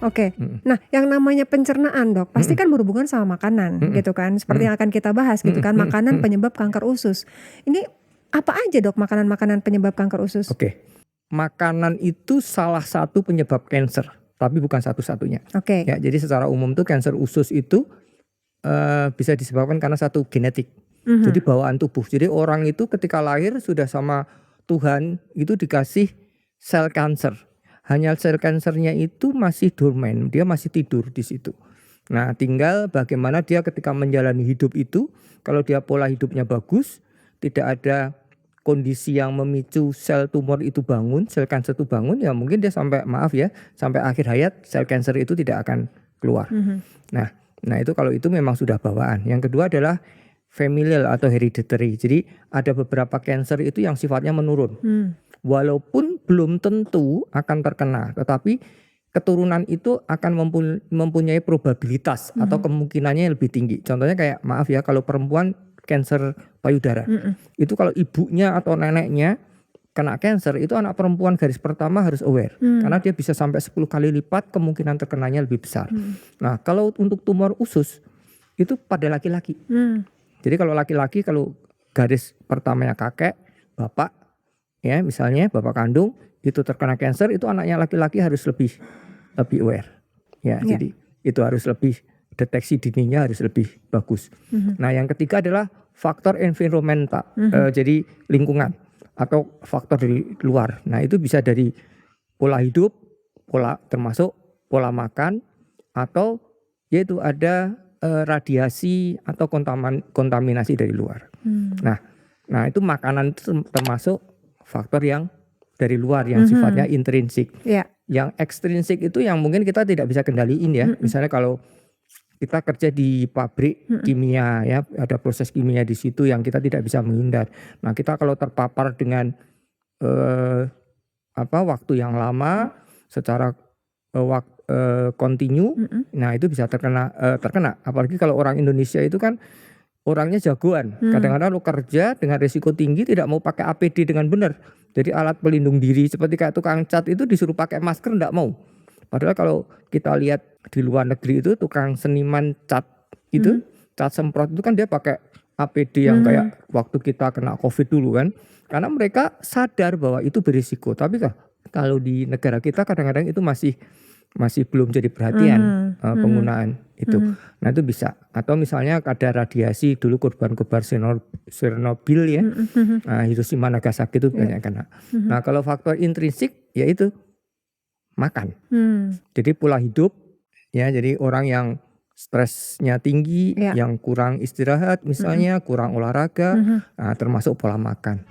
Oke. Mm. Nah, yang namanya pencernaan, Dok, pasti Mm-mm. kan berhubungan sama makanan, Mm-mm. gitu kan? Seperti yang akan kita bahas, gitu kan? Makanan penyebab kanker usus. Ini apa aja, Dok, makanan-makanan penyebab kanker usus? Oke. Makanan itu salah satu penyebab kanker, tapi bukan satu-satunya. Oke. Ya, jadi secara umum tuh kanker usus itu bisa disebabkan karena satu genetik. Jadi bawaan tubuh. Jadi orang itu ketika lahir sudah sama Tuhan itu dikasih sel kanker. Hanya sel kankernya itu masih dormant, dia masih tidur di situ. Nah, tinggal bagaimana dia ketika menjalani hidup itu, kalau dia pola hidupnya bagus, tidak ada kondisi yang memicu sel tumor itu bangun, sel kanker itu bangun, ya mungkin dia sampai sampai akhir hayat sel kanker itu tidak akan keluar. Nah itu kalau itu memang sudah bawaan. Yang kedua adalah familial atau hereditary. Jadi ada beberapa kanker itu yang sifatnya menurun. Walaupun belum tentu akan terkena, tetapi keturunan itu akan mempunyai probabilitas atau kemungkinannya lebih tinggi. Contohnya kayak kalau perempuan kanker payudara, itu kalau ibunya atau neneknya kena kanker, itu anak perempuan garis pertama harus aware, karena dia bisa sampai 10 kali lipat kemungkinan terkenanya lebih besar. Nah, kalau untuk tumor usus itu pada laki-laki. Jadi kalau laki-laki, kalau garis pertamanya kakek, bapak, ya misalnya bapak kandung itu terkena kanker, itu anaknya laki-laki harus lebih aware. Ya, jadi itu harus lebih, deteksi dininya harus lebih bagus. Nah, yang ketiga adalah faktor environmental, jadi lingkungan atau faktor dari luar. Nah, itu bisa dari pola hidup, termasuk pola makan, atau yaitu ada radiasi atau kontaminasi dari luar. Nah, itu makanan itu termasuk faktor yang dari luar yang sifatnya intrinsik. Yang ekstrinsik itu yang mungkin kita tidak bisa kendaliin ya. Misalnya kalau kita kerja di pabrik kimia, ya ada proses kimia di situ yang kita tidak bisa menghindar. Nah, kita kalau terpapar dengan waktu yang lama secara kontinu, nah itu bisa terkena. Apalagi kalau orang Indonesia itu kan orangnya jagoan. Kadang-kadang lo kerja dengan risiko tinggi tidak mau pakai APD dengan benar. Jadi alat pelindung diri seperti kayak tukang cat itu disuruh pakai masker enggak mau. Padahal kalau kita lihat di luar negeri itu tukang seniman cat itu, cat semprot itu kan dia pakai APD yang kayak waktu kita kena COVID dulu kan. Karena mereka sadar bahwa itu berisiko. Tapi kalau di negara kita kadang-kadang itu masih belum jadi perhatian penggunaan itu. Nah, itu bisa. Atau misalnya ada radiasi dulu korban-korban Chernobyl ya. Nah, Hiroshima Nagasaki itu banyak kena. Nah, kalau faktor intrinsik yaitu makan. Jadi pola hidup ya, jadi orang yang stresnya tinggi, yang kurang istirahat misalnya, kurang olahraga, nah, termasuk pola makan.